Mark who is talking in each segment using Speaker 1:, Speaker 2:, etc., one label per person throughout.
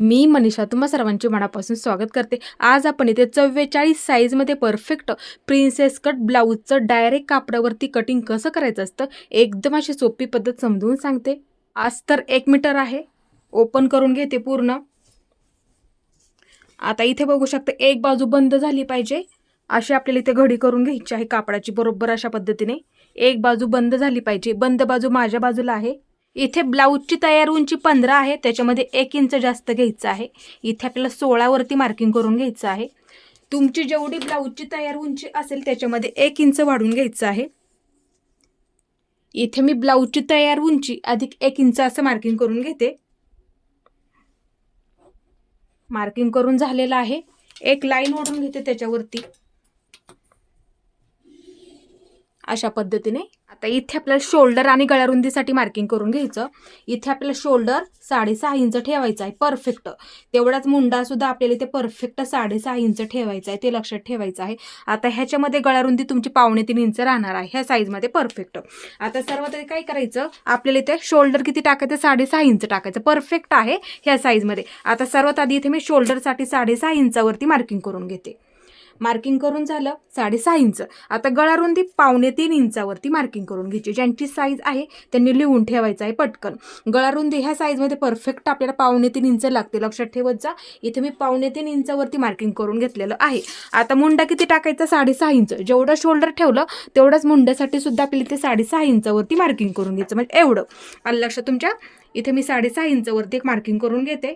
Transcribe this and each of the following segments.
Speaker 1: मी मनीषा तुम्हा सर्वांचे मनापासून स्वागत करते। आज आपण इथे 44 साईजमध्ये परफेक्ट प्रिन्सेस कट ब्लाऊजचं डायरेक्ट कापडावरती कटिंग कसं करायचं असतं एकदम अशी सोपी पद्धत समजून सांगते। आज तर 1 मीटर आहे, ओपन करून घेते पूर्ण। आता इथे बघू शकता एक बाजू बंद झाली पाहिजे, अशी आपल्याला इथे घडी करून घ्यायची आहे कापडाची बरोबर अशा पद्धतीने। एक बाजू बंद झाली पाहिजे, बंद बाजू माझ्या बाजूला आहे। इथे ब्लाऊजची तयार उंची 15 आहे, त्याच्यामध्ये 1 इंच जास्त घ्यायचं आहे। इथे आपल्याला 16 वरती मार्किंग करून घ्यायचं आहे। तुमची जेवढी ब्लाऊजची तयार उंची असेल त्याच्यामध्ये 1 इंच वाढून घ्यायचं आहे। इथे मी ब्लाऊजची तयार उंची अधिक 1 इंच असं मार्किंग करून घेते। मार्किंग करून झालेलं आहे, एक लाईन ओढून घेते त्याच्यावरती अशा पद्धतीने। आता इथे आपल्याला शोल्डर आणि गळारुंदीसाठी मार्किंग करून घ्यायचं। इथे आपल्याला शोल्डर 6.5 इंच ठेवायचा आहे परफेक्ट, तेवढाच मुंडा सुद्धा आपल्याला इथे परफेक्ट 6.5 इंच ठेवायचा आहे, ते लक्षात ठेवायचं आहे। आता ह्याच्यामध्ये गळारुंदी तुमची 2.25 इंच राहणार आहे ह्या साईजमध्ये परफेक्ट। आता सर्वात आधी काय करायचं, आपल्याला इथे शोल्डर किती टाकायचं, 6.5 इंच टाकायचं, परफेक्ट आहे ह्या साईजमध्ये। आता सर्वात आधी इथे मी शोल्डरसाठी 6.5 इंचावरती मार्किंग करून घेते। मार्किंग करून झालं 6.5 इंच। आता गळारुंदी 2.25 इंचावरती मार्किंग करून घ्यायची। ज्यांची साईज आहे त्यांनी लिहून ठेवायचं आहे पटकन। गळारुंदी ह्या साईजमध्ये परफेक्ट आपल्याला 2.25 इंच लागते, लक्षात ठेवत जा। इथे मी 2.25 इंचावरती मार्किंग करून घेतलेलं आहे। आता मुंडा किती टाकायचा, 6.5 इंच। जेवढं शोल्डर ठेवलं तेवढंच मुंड्यासाठी सुद्धा आपल्याला इथे 6.5 इंचावरती मार्किंग करून घ्यायचं, म्हणजे एवढं आलं लक्षात तुमच्या। इथे मी 6.5 इंचावरती एक मार्किंग करून घेते।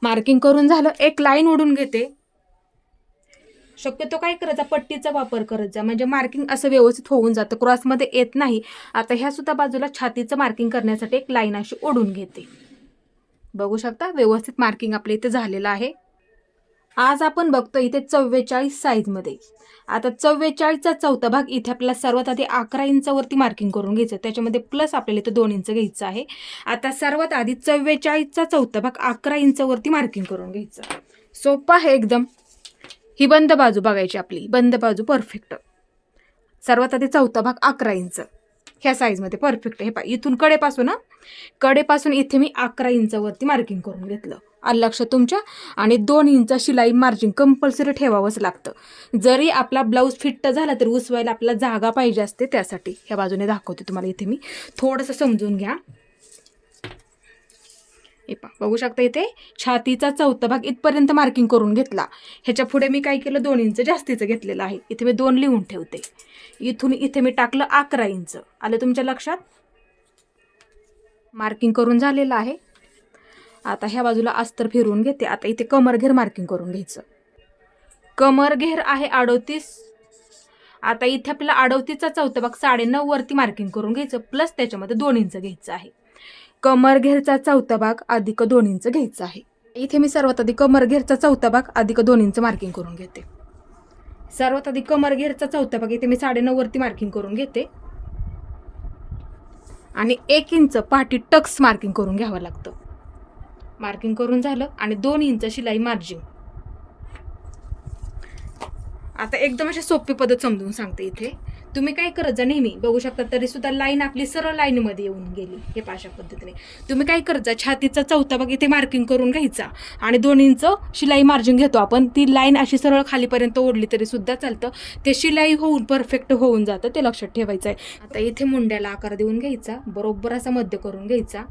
Speaker 1: मार्किंग करून झालं, एक लाईन ओढून घेते। शक्यतो काय करायचा, पट्टीचा वापर करत जा, म्हणजे मार्किंग असं व्यवस्थित होऊन जातं, क्रॉसमध्ये येत नाही। आता ह्या सुद्धा बाजूला छातीचं मार्किंग करण्यासाठी एक लाईन अशी ओढून घेते। बघू शकता व्यवस्थित मार्किंग आपल्या इथे झालेलं आहे। आज आपण बघतो इथे 44 साईजमध्ये। आता 44चा चौथा भाग इथे आपल्याला सर्वात आधी 11 इंचावरती मार्किंग करून घ्यायचं, त्याच्यामध्ये प्लस आपल्याला इथे 2 इंच घ्यायचं आहे। आता सर्वात आधी 44चा चौथा भाग 11 इंचावरती मार्किंग करून घ्यायचं, सोपं आहे एकदम। ही बंद बाजू बघायची आपली, बंद बाजू परफेक्ट। सर्वात आधी चौथा भाग 11 इंच ह्या साईजमध्ये परफेक्ट। हे पहा इथून कडेपासून इथे मी 11 इंचावरती मार्किंग करून घेतलं, आलं लक्षात तुमच्या। आणि 2 इंच शिलाई मार्जिन कंपल्सरी ठेवावंच लागतं। जरी आपला ब्लाऊज फिट झाला तरी उसवायला आपल्याला जागा पाहिजे असते, त्यासाठी ह्या बाजूने दाखवते तुम्हाला। इथे मी थोडंसं समजून घ्या। बघू शकता इथे छातीचा चौथा भाग इथपर्यंत मार्किंग करून घेतला। ह्याच्या पुढे मी काय केलं, 2 इंच जास्तीचं घेतलेलं आहे। इथे मी 2 लिहून ठेवते। इथून इथे मी टाकलं 11 इंच, आलं तुमच्या लक्षात। मार्किंग करून झालेलं आहे। आता ह्या बाजूला अस्तर फिरवून घेते। आता इथे कमरघेर मार्किंग करून घ्यायचं। कमरघेर आहे 38। आता इथे आपल्याला 38चा चौथा भाग 9.5 वरती मार्किंग करून घ्यायचं, प्लस त्याच्यामध्ये 2 इंच घ्यायचं आहे। कमरघेरचा चौथा भाग अधिक 2 इंच घ्यायचा आहे। इथे मी सर्वात आधी कमरघेरचा चौथा भाग अधिक 2 इंच मार्किंग करून घेते। सर्वात आधी कमरघेरचा चौथा भाग इथे मी 9.5 वरती मार्किंग करून घेते। आणि 1 इंच पाठी टक्स मार्किंग करून घ्यावं लागतं। मार्किंग करून झालं आणि 2 इंच शिलाई मार्जिन। आता एकदम अशी सोपी पद्धत समजून सांगते। इथे तुम्ही काय करत जा, नेहमी बघू शकता तरी सुद्धा लाईन आपली सरळ लाईनमध्ये येऊन गेली। हे अशा पद्धतीने तुम्ही काय करत जा, छातीचा चौथा भाग इथे मार्किंग करून घ्यायचा आणि 2 इंच शिलाई मार्जिन घेतो आपण। ती लाईन अशी सरळ खालीपर्यंत ओढली तरी सुद्धा चालतं, ते शिलाई होऊन परफेक्ट होऊन जातं, ते लक्षात ठेवायचं आहे। आता इथे मुंड्याला आकार देऊन घ्यायचा, बरोबर असा मध्य करून घ्यायचा,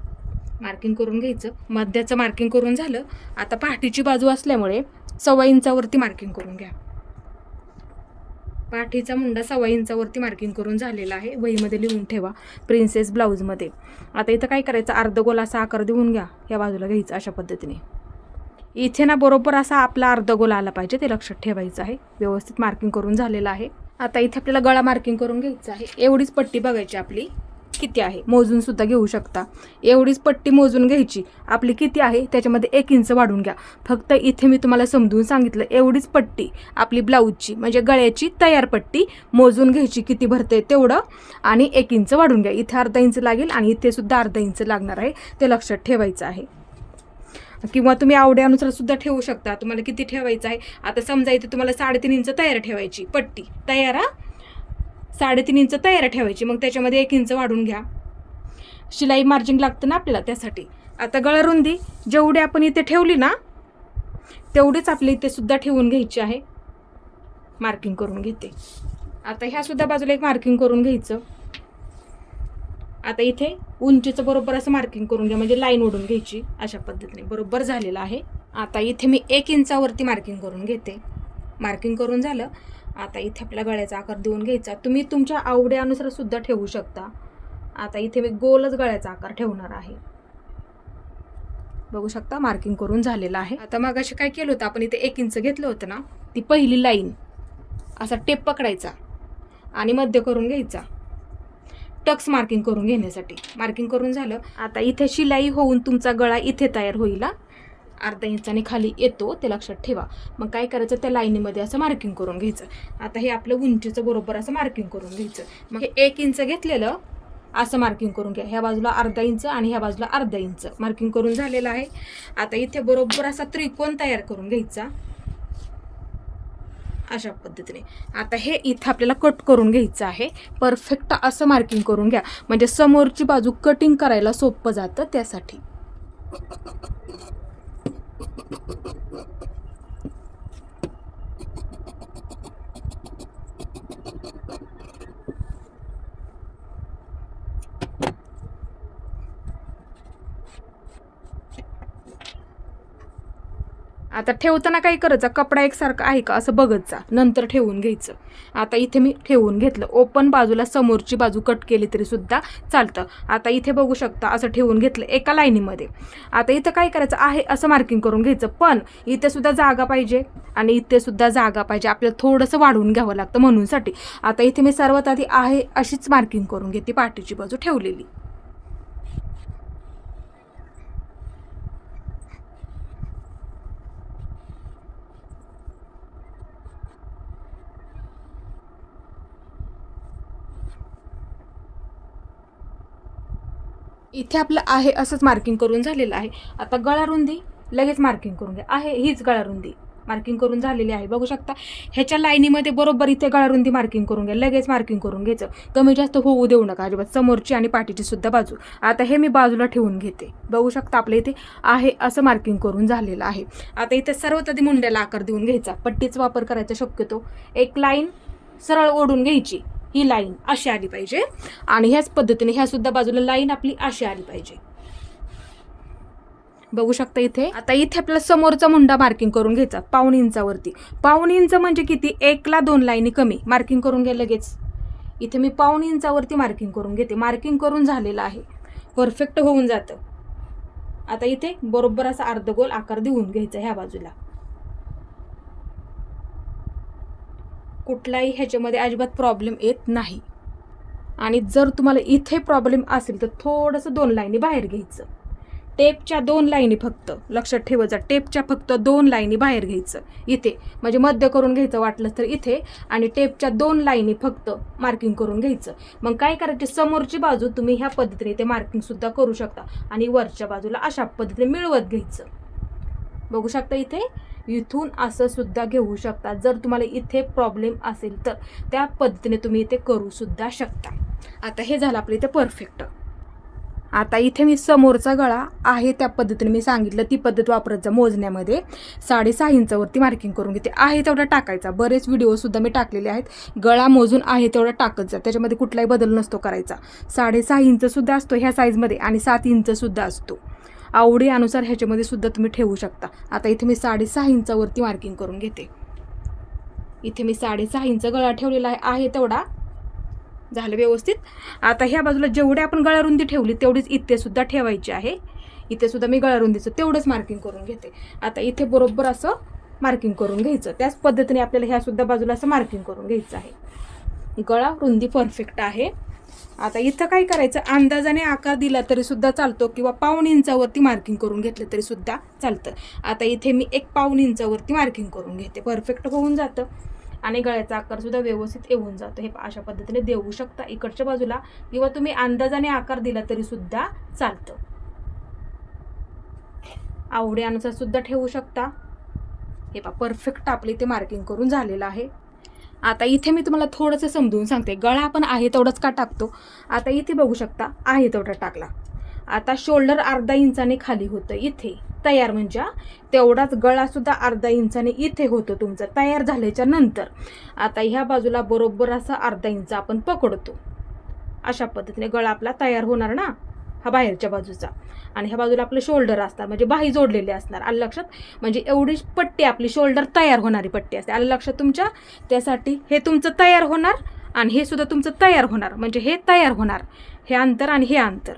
Speaker 1: मार्किंग करून घ्यायचं। मध्याचं मार्किंग करून झालं। आता पाठीची बाजू असल्यामुळे 1.25 इंचावरती मार्किंग करून घ्या। पाठीचा मुंडा 1.25 इंचावरती मार्किंग करून झालेला आहे, वहीमध्ये लिहून ठेवा प्रिन्सेस ब्लाऊजमध्ये। आता इथं काय करायचं, अर्धगोल असा आकार देऊन घ्या, या बाजूला घ्यायचं अशा पद्धतीने। इथे ना बरोबर असा आपला अर्धगोल आला पाहिजे, ते लक्षात ठेवायचं आहे। व्यवस्थित मार्किंग करून झालेलं आहे। आता इथे आपल्याला गळा मार्किंग करून घ्यायचं आहे। एवढीच पट्टी बघायची आपली किती आहे, मोजून सुद्धा घेऊ शकता। एवढीच पट्टी मोजून घ्यायची आपली किती आहे, त्याच्यामध्ये 1 इंच वाढून घ्या। फक्त इथे मी तुम्हाला समजून सांगितलं, एवढीच पट्टी आपली ब्लाऊजची म्हणजे गळ्याची तयार पट्टी मोजून घ्यायची, किती भरते तेवढं, आणि 1 इंच वाढून घ्या। इथे अर्धा इंच लागेल आणि इथे सुद्धा अर्धा इंच लागणार आहे, ते लक्षात ठेवायचं आहे। किंवा तुम्ही आवड्यानुसार सुद्धा ठेवू शकता, तुम्हाला किती ठेवायचं आहे। आता समजा इथे तुम्हाला 3.5 इंच तयार ठेवायची पट्टी, तयार 3.5 इंच तयार ठेवायची, मग त्याच्यामध्ये 1 इंच वाढून घ्या। शिलाई मार्जिन लागतं ना आपल्याला, त्यासाठी आता गळा रुंदी जेवढी आपण इथे ठेवली ना तेवढीच आपल्या इथे सुद्धा ठेवून घ्यायची आहे. मार्किंग करून घेते. आता ह्या सुद्धा बाजूला एक मार्किंग करून घ्यायचं. आता इथे उंचीचं बरोबर असं मार्किंग करून घ्या, म्हणजे लाईन ओढून घ्यायची. अशा पद्धतीने बरोबर झालेलं आहे. आता इथे मी 1 इंचावरती मार्किंग करून घेते. मार्किंग करून झालं. आता इथे आपल्या गळ्याचा आकार देऊन घ्यायचा. तुम्ही तुमच्या आवडीनुसार सुद्धा ठेवू शकता. आता इथे मी गोलच गळ्याचा आकार ठेवणार आहे. बघू शकता मार्किंग करून झालेलं आहे. आता मग असे काय केलं होतं आपण, इथे 1 इंच घेतलं होतं ना, ती पहिली लाईन असा टेप पकडायचा आणि मध्य करून घ्यायचा, टक्स मार्किंग करून घेण्यासाठी. मार्किंग करून झालं. आता इथे शिलाई होऊन तुमचा गळा इथे तयार होईल. अर्धा इंचाने खाली येतो ते लक्षात ठेवा. मग काय करायचं, त्या लाईनीमध्ये असं मार्किंग करून घ्यायचं. आता हे आपलं उंचीचं बरोबर असं मार्किंग करून घ्यायचं. मग हे 1 इंच घेतलेलं असं मार्किंग करून घ्या. ह्या बाजूला अर्धा इंच आणि ह्या बाजूला अर्धा इंच मार्किंग करून झालेलं आहे. आता इथे बरोबर असा त्रिकोण तयार करून घ्यायचा अशा पद्धतीने. आता हे इथं आपल्याला कट करून घ्यायचं आहे. परफेक्ट असं मार्किंग करून घ्या, म्हणजे समोरची बाजू कटिंग करायला सोपं जातं त्यासाठी. आता ठेवताना काय करायचं, कपडा एकसारखा आहे का असं बघत जा, नंतर ठेवून घ्यायचं. आता इथे मी ठेवून घेतलं. ओपन बाजूला समोरची बाजू कट केली तरी सुद्धा चालतं. आता इथे बघू शकता असं ठेवून घेतलं एका लाईनीमध्ये. आता इथं काय करायचं आहे, असं मार्किंग करून घ्यायचं. पण इथे सुद्धा जागा पाहिजे आणि इथे सुद्धा जागा पाहिजे. आपल्याला थोडंसं वाढवून घ्यावं लागतं म्हणूनसाठी. आता इथे मी सर्वात आधी आहे अशीच मार्किंग करून घेते, पाठीची बाजू ठेवलेली. इथे आपलं आहे असंच मार्किंग करून झालेलं आहे. आता गळा रुंदी लगेच मार्किंग करून घ्या. आहे हीच गळा रुंदी मार्किंग करून झालेली आहे. बघू शकता ह्याच्या लाईनीमध्ये बरोबर इथे गळा रुंदी मार्किंग करून घ्या. लगेच मार्किंग करून घ्यायचं. कमी जास्त होऊ देऊ नका अजिबात, समोरची आणि पाठीची सुद्धा बाजू. आता हे मी बाजूला ठेवून घेते. बघू शकता आपल्या इथे आहे असं मार्किंग करून झालेलं आहे. आता इथे सर्वात आधी मुंड्याला आकार देऊन घ्यायचा. पट्टीचा वापर करायचा शक्यतो. एक लाईन सरळ ओढून घ्यायची. ही लाईन अशी आली पाहिजे आणि ह्याच पद्धतीने ह्या सुद्धा बाजूला लाईन आपली अशी आली पाहिजे. बघू शकता इथे. आता इथे आपल्याला समोरचा मुंडा मार्किंग करून घ्यायचा 1.5 इंचावरती. 1.5 इंच म्हणजे किती, 1 ला 2 लाईनी कमी. मार्किंग करून घ्या लगेच. इथे मी 1.5 इंचावरती मार्किंग करून घेते. मार्किंग करून झालेलं आहे, परफेक्ट होऊन जातं. आता इथे बरोबर असा अर्धगोल आकार देऊन घ्यायचा ह्या बाजूला. कुठलाही ह्याच्यामध्ये अजिबात प्रॉब्लेम येत नाही. आणि जर तुम्हाला इथे प्रॉब्लेम असेल तर थोडंसं 2 लाईनी बाहेर घ्यायचं. टेपच्या 2 लाईनी फक्त लक्षात ठेवायचं. टेपच्या फक्त 2 लाईनी बाहेर घ्यायचं इथे, म्हणजे मध्य करून घ्यायचं वाटलं तर इथे, आणि टेपच्या 2 लाईनी फक्त मार्किंग करून घ्यायचं. मग काय करायचं, समोरची बाजू तुम्ही ह्या पद्धतीने ते मार्किंग सुद्धा करू शकता आणि वरच्या बाजूला अशा पद्धतीने मिळवत घ्यायचं. बघू शकता इथे इथून असं सुद्धा घेऊ शकता. जर तुम्हाला इथे प्रॉब्लेम असेल तर त्या पद्धतीने तुम्ही इथे करू सुद्धा शकता. आता हे झालं आपलं इथे परफेक्ट. आता इथे मी समोरचा गळा आहे त्या पद्धतीने मी सांगितलं ती पद्धत वापरत जा. मोजण्यामध्ये 6.5 इंचावरती मार्किंग करून घेते. आहे तेवढा टाकायचा. बरेच व्हिडिओसुद्धा मी टाकलेले आहेत. गळा मोजून आहे तेवढा टाकत जा, त्याच्यामध्ये कुठलाही बदल नसतो करायचा. 6.5 इंचसुद्धा असतो ह्या साईजमध्ये आणि 7 इंचसुद्धा असतो. आवडीनुसार ह्याच्यामध्ये सुद्धा तुम्ही ठेवू शकता. आता इथे मी 6.5 इंचावरती मार्किंग करून घेते. इथे मी 6.5 इंच गळा ठेवलेला आहे तेवढा. झालं व्यवस्थित. आता ह्या बाजूला जेवढे आपण गळा रुंदी ठेवली तेवढीच इथे सुद्धा ठेवायची आहे. इथे सुद्धा मी गळा रुंदीचं तेवढंच मार्किंग करून घेते. आता इथे बरोबर असं मार्किंग करून घ्यायचं. त्याच पद्धतीने आपल्याला ह्या सुद्धा बाजूला असं मार्किंग करून घ्यायचं आहे. गळा रुंदी परफेक्ट आहे. आता इथं काय करायचं, अंदाजाने आकार दिला तरी सुद्धा चालतो किंवा 1.5 इंचावरती मार्किंग करून घेतलं तरी सुद्धा चालतं. आता इथे मी 1.5 इंचावरती मार्किंग करून घेते. परफेक्ट होऊन जातं आणि गळ्याचा आकार सुद्धा व्यवस्थित येऊन जातो. हे अशा पद्धतीने देऊ शकता इकडच्या बाजूला किंवा तुम्ही अंदाजाने आकार दिला तरी सुद्धा चालतं. आवडीनुसार सुद्धा ठेवू शकता. हे पहा परफेक्ट आपले इथे मार्किंग करून झालेलं आहे. आता इथे मी तुम्हाला थोडंसं समजून सांगते. गळा आपण आहे तेवढंच का टाकतो. आता इथे बघू शकता आहे तेवढा टाकला. आता शोल्डर अर्धा इंचाने खाली होतं इथे तयार, म्हणजे तेवढाच गळा सुद्धा अर्धा इंचाने इथे होतो तुमचा तयार झाल्याच्या नंतर. आता ह्या बाजूला बरोबर असा अर्धा इंच आपण पकडतो. अशा पद्धतीने गळा आपला तयार होणार ना, हा बाहेरच्या बाजूचा. आणि ह्या बाजूला आपलं शोल्डर असणार, म्हणजे बाही जोडलेली असणार. आलं लक्षात? म्हणजे एवढी पट्टी आपली शोल्डर तयार होणारी पट्टी असते. आलं लक्षात तुमच्या? त्यासाठी हे तुमचं तयार होणार आणि हे सुद्धा तुमचं तयार होणार, म्हणजे हे तयार होणार, हे अंतर आणि हे अंतर.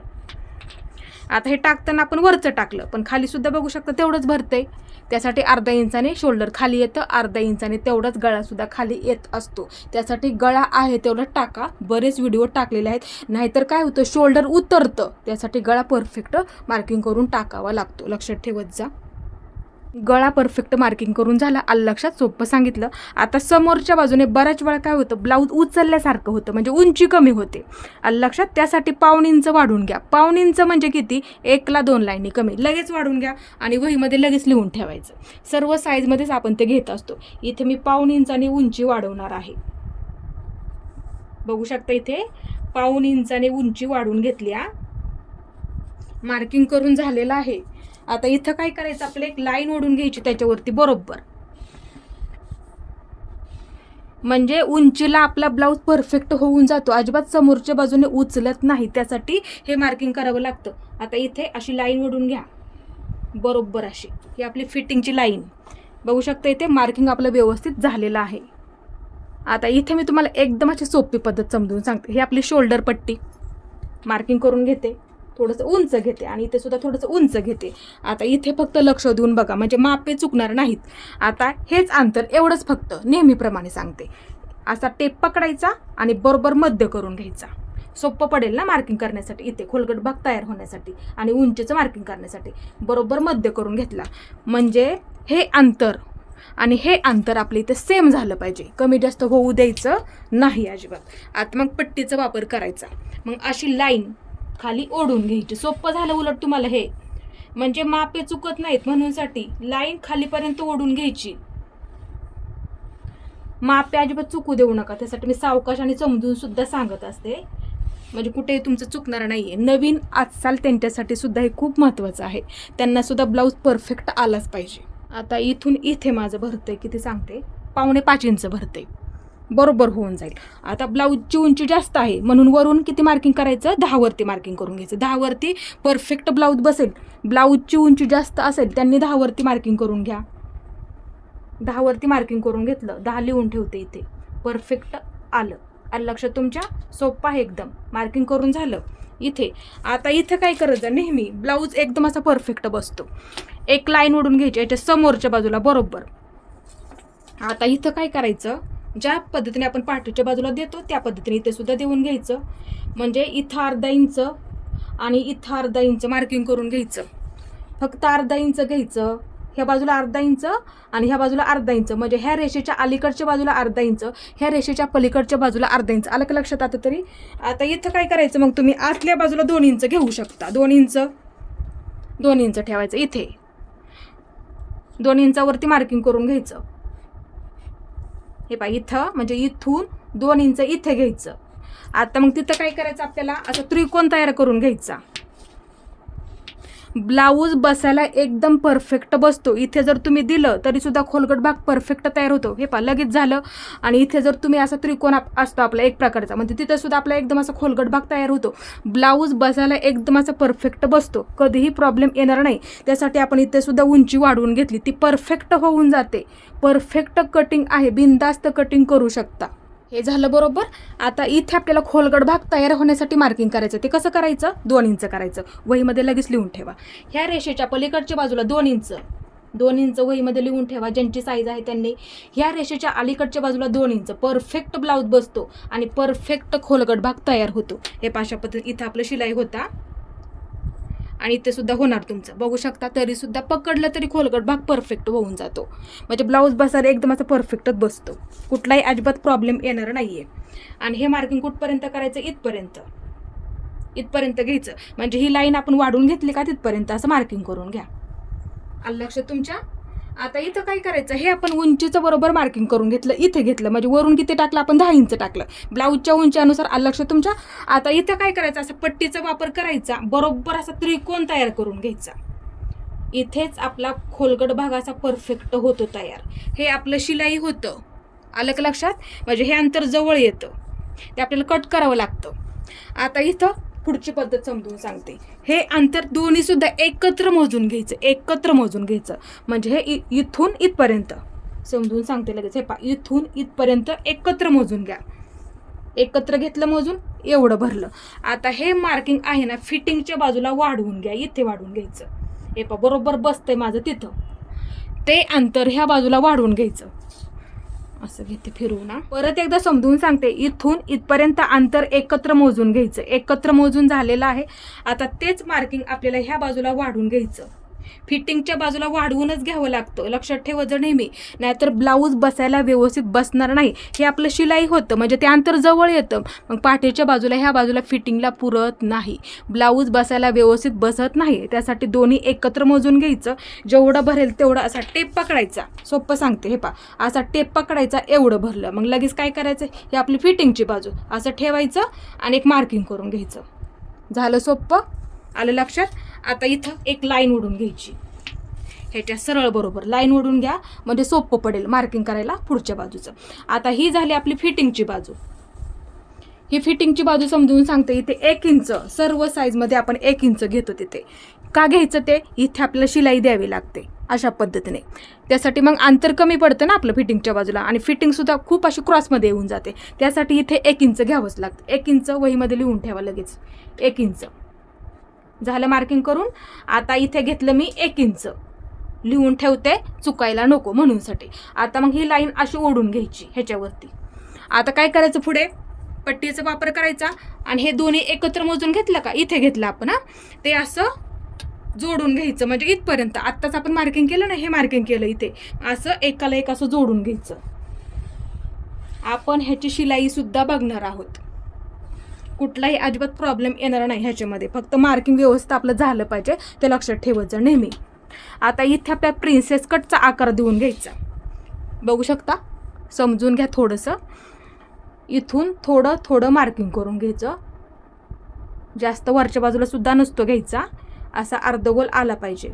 Speaker 1: आता हे टाकताना आपण वरचं टाकलं, पण खाली सुद्धा बघू शकता तेवढंच भरतंय. त्यासाठी अर्धा इंचाने शोल्डर खाली येतं, अर्धा इंचाने तेवढाच गळा सुद्धा खाली येत असतो. त्यासाठी गळा आहे तेवढं टाका. बरेच व्हिडिओ टाकलेले आहेत, नाहीतर काय होतं शोल्डर उतरतं. त्यासाठी गळा परफेक्ट मार्किंग करून टाकावा लागतो. लक्षात ठेवत जा. गळा परफेक्ट मार्किंग करून झाला. आलं लक्षात? सोपं सांगितलं. आता समोरच्या बाजूने बऱ्याच वेळा काय होतं, ब्लाऊज उचलल्यासारखं होतं, म्हणजे उंची कमी होते. आलं लक्षात? त्यासाठी 1.5 इंच वाढून घ्या. 1.5 इंच म्हणजे किती? 1 ला 2 लाईनी कमी. लगेच वाढून घ्या आणि वहीमध्ये लगेच लिहून ठेवायचं. सर्व साईजमध्येच आपण ते घेत असतो. इथे मी 1.5 इंचाने उंची वाढवणार आहे. बघू शकता इथे 1.5 इंचाने उंची वाढून घेतली. मार्किंग करून झालेलं आहे. आता इथं काय करायचं, आपल्याला एक लाईन ओढून घ्यायची त्याच्यावरती बरोबर, म्हणजे उंचीला आपला ब्लाऊज परफेक्ट होऊन जातो, अजिबात समोरच्या बाजूने उचलत नाही. त्यासाठी हे मार्किंग करावं लागतं. आता इथे अशी लाईन ओढून घ्या बरोबर अशी. ही आपली फिटिंगची लाईन. बघू शकता इथे मार्किंग आपलं व्यवस्थित झालेलं आहे. आता इथे मी तुम्हाला एकदम अशी सोपी पद्धत समजून सांगते. ही आपली शोल्डर पट्टी मार्किंग करून घेते, थोडंसं उंच घेते आणि इथे सुद्धा थोडंसं उंच घेते. आता इथे फक्त लक्ष देऊन बघा, म्हणजे मापे चुकणार नाहीत. आता हेच अंतर एवढंच फक्त नेहमीप्रमाणे सांगते. असा टेप पकडायचा आणि बरोबर मध्य करून घ्यायचा. सोपं पडेल ना मार्किंग करण्यासाठी. इथे खोलगट भाग तयार होण्यासाठी आणि उंचीचं मार्किंग करण्यासाठी बरोबर मध्य करून घेतला, म्हणजे हे अंतर आणि हे अंतर आपल्या इथे सेम झालं पाहिजे. कमी जास्त होऊ द्यायचं नाही अजिबात. आता मग पट्टीचा वापर करायचा. मग अशी लाईन खाली ओढून घ्यायची. सोपं झालं उलट तुम्हाला हे, म्हणजे मापे चुकत नाहीत म्हणूनसाठी लाईन खालीपर्यंत ओढून घ्यायची. मापे अजिबात चुकू देऊ नका. त्यासाठी मी सावकाश आणि समजून सुद्धा सांगत असते, म्हणजे कुठेही तुमचं चुकणार नाहीये. नवीन आजकाल त्यांच्यासाठी सुद्धा हे खूप महत्त्वाचं आहे. त्यांना सुद्धा ब्लाऊज परफेक्ट आलाच पाहिजे. आता इथून इथे माझं भरतंय किती सांगते, 5.25 इंच भरते, बरोबर होऊन जाईल. आता ब्लाऊजची उंची जास्त आहे म्हणून वरून किती मार्किंग करायचं, 10 वरती मार्किंग करून घ्यायचं. 10 वरती परफेक्ट ब्लाऊज बसेल. ब्लाऊजची उंची जास्त असेल त्यांनी 10 वरती मार्किंग करून घ्या. 10 वरती मार्किंग करून घेतलं, 10 लिहून ठेवते इथे. परफेक्ट आलं. आलं लक्षात तुमच्या? सोपं आहे एकदम. मार्किंग करून झालं इथे. आता इथं काय करायचं, नेहमी ब्लाऊज एकदम असा परफेक्ट बसतो. एक लाईन ओढून घ्यायची याच्या समोरच्या बाजूला बरोबर. आता इथं काय करायचं, ज्या पद्धतीने आपण पाठीच्या बाजूला देतो त्या पद्धतीने इथे सुद्धा देऊन घ्यायचं. म्हणजे इथं अर्धा इंच आणि इथं अर्धा इंच मार्किंग करून घ्यायचं. फक्त अर्धा इंच घ्यायचं. ह्या बाजूला अर्धा इंच आणि ह्या बाजूला अर्धा इंच, म्हणजे ह्या रेषेच्या अलीकडच्या बाजूला अर्धा इंच, ह्या रेषेच्या पलीकडच्या बाजूला अर्धा इंच. आलं का लक्षात आता तरी? आता इथं काय करायचं, मग तुम्ही आतल्या बाजूला 2 इंच घेऊ शकता. 2 इंच ठेवायचं इथे. 2 इंचावरती मार्किंग करून घ्यायचं. हे पहा इथं, म्हणजे इथून 2 इंच इथे घ्यायचं. आता मग तिथं काय करायचं, आपल्याला असं त्रिकोण तयार करून घ्यायचा. ब्लाऊज बसायला एकदम परफेक्ट बसतो. इथे जर तुम्ही दिलं तरी सुद्धा खोलगट भाग परफेक्ट तयार होतो. हे पहा लगेच झालं. आणि इथे जर तुम्ही असा त्रिकोण असतो आपला एक प्रकारचा, म्हणजे तिथे सुद्धा आपला एकदम असा खोलगट भाग तयार होतो. ब्लाऊज बसायला एकदम असा परफेक्ट बसतो, कधीही प्रॉब्लेम येणार नाही. त्यासाठी आपण इथे सुद्धा उंची वाढवून घेतली, ती परफेक्ट होऊन जाते. परफेक्ट कटिंग आहे, बिनधास्त कटिंग करू शकता. हे झालं बरोबर. आता इथे आपल्याला खोलगट भाग तयार होण्यासाठी मार्किंग करायचं. ते कसं करायचं, 2 इंच करायचं. वहीमध्ये लगेच लिहून ठेवा. ह्या रेषेच्या पलीकडच्या बाजूला 2 इंच वहीमध्ये लिहून ठेवा. ज्यांची साईज आहे त्यांनी. ह्या रेषेच्या अलीकडच्या बाजूला 2 इंच परफेक्ट ब्लाऊज बसतो आणि परफेक्ट खोलगट भाग तयार होतो. हे पाशा पद्धती इथं आपलं शिलाई होता आणि इथे सुद्धा होणार तुमचं. बघू शकता, तरी सुद्धा पकडलं तरी खोलगट भाग परफेक्ट होऊन जातो. म्हणजे ब्लाऊज बसायला एकदम असं परफेक्टच बसतो. कुठलाही अजिबात प्रॉब्लेम येणार नाहीये. आणि हे मार्किंग कुठपर्यंत करायचं, इथपर्यंत घ्यायचं. म्हणजे ही लाईन आपण वाढून घेतली का तिथपर्यंत असं मार्किंग करून घ्या. आलं लक्षात तुमच्या? आता इथं काय करायचं, हे आपण उंचीचं बरोबर मार्किंग करून घेतलं, इथे घेतलं म्हणजे वरून किती टाकलं आपण 10 इंच टाकलं ब्लाऊजच्या उंचीनुसार. आलं लक्षात तुमच्या. आता इथं काय करायचं, असं पट्टीचा वापर करायचा, बरोबर असा त्रिकोण तयार करून घ्यायचा. इथेच आपला खोलगट भाग असा परफेक्ट होतो तयार. हे आपलं शिलाई होतं. आलं का लक्षात. म्हणजे हे अंतर जवळ येतं, ते आपल्याला कट करावं लागतं. आता इथं पुढची पद्धत समजून सांगते. हे अंतर दोन्ही सुद्धा एकत्र मोजून घ्यायचं, एकत्र मोजून घ्यायचं. म्हणजे हे इथून इथपर्यंत समजून सांगते लगेच. हे इथून इथपर्यंत एकत्र मोजून घ्या. एकत्र घेतलं मोजून, एवढं भरलं. आता हे मार्किंग आहे ना, फिटिंगच्या बाजूला वाढवून घ्या. इथे वाढवून घ्यायचं. हे बरोबर बसतंय माझं तिथं. ते अंतर ह्या बाजूला वाढवून घ्यायचं. असं घेते फिरवू ना. परत एकदा समजून सांगते. इथून इथपर्यंत अंतर एकत्र मोजून घ्यायचं. एकत्र मोजून झालेलं आहे. आता तेच मार्किंग आपल्याला ह्या बाजूला वाढवून घ्यायचं. फिटिंगच्या बाजूला वाढवूनच घ्यावं लागतं, लक्षात ठेवायचं नेहमी. नाहीतर ब्लाऊज बसायला व्यवस्थित बसणार नाही. हे आपलं शिलाई होतं, म्हणजे ते अंतर जवळ येतं. मग पाठीच्या बाजूला ह्या बाजूला फिटिंगला पुरत नाही, ब्लाऊज बसायला व्यवस्थित बसत नाही. त्यासाठी दोन्ही एकत्र मोजून घ्यायचं. जेवढं भरेल तेवढं असा टेप पकडायचा. सोपं सांगते. हे असा टेप पकडायचा. एवढं भरलं, मग लगेच काय करायचं, हे आपली फिटिंगची बाजू असं ठेवायचं आणि एक मार्किंग करून घ्यायचं. झालं सोपं. आलं लक्षात. आता इथं एक लाईन ओढून घ्यायची. ह्याच्या सरळ बरोबर लाईन ओढून घ्या, म्हणजे सोपं पडेल मार्किंग करायला पुढच्या बाजूचं. आता ही झाली आपली फिटिंगची बाजू. ही फिटिंगची बाजू समजून सांगते. इथे 1 इंच सर्व साईजमध्ये आपण 1 इंच घेतो. तिथे का घ्यायचं, ते इथे आपल्याला शिलाई द्यावी लागते अशा पद्धतीने. त्यासाठी मग अंतर कमी पडतं ना आपलं फिटिंगच्या बाजूला, आणि फिटिंगसुद्धा खूप अशी क्रॉसमध्ये येऊन जाते. त्यासाठी इथे 1 इंच घ्यावंच लागतं. 1 इंच वहीमध्ये लिहून ठेवा लगेच. 1 इंच झालं मार्किंग करून. आता इथे घेतलं मी 1 इंच लिहून ठेवते, चुकायला नको म्हणूनसाठी. आता मग ही लाईन अशी ओढून घ्यायची ह्याच्यावरती. आता काय करायचं, पुढे पट्टीचा वापर करायचा आणि हे दोन्ही एकत्र मोजून घेतलं का, इथे घेतलं आपण, ते असं जोडून घ्यायचं. म्हणजे इथपर्यंत आत्ताच आपण मार्किंग केलं ना, हे मार्किंग केलं इथे, असं एकाला एक असं जोडून घ्यायचं. आपण ह्याची शिलाई सुद्धा बघणार आहोत. कुठलाही अजिबात प्रॉब्लेम येणार नाही ह्याच्यामध्ये. फक्त मार्किंग व्यवस्थित आपलं झालं पाहिजे, ते लक्षात ठेवायचं नेहमी. आता इथे आपल्या प्रिन्सेस कटचा आकार देऊन घ्यायचा. बघू शकता, समजून घ्या थोडंसं. इथून थोडं थोडं मार्किंग करून घ्यायचं. जास्त वरच्या बाजूला सुद्धा नसतो घ्यायचा. असा अर्धगोल आला पाहिजे.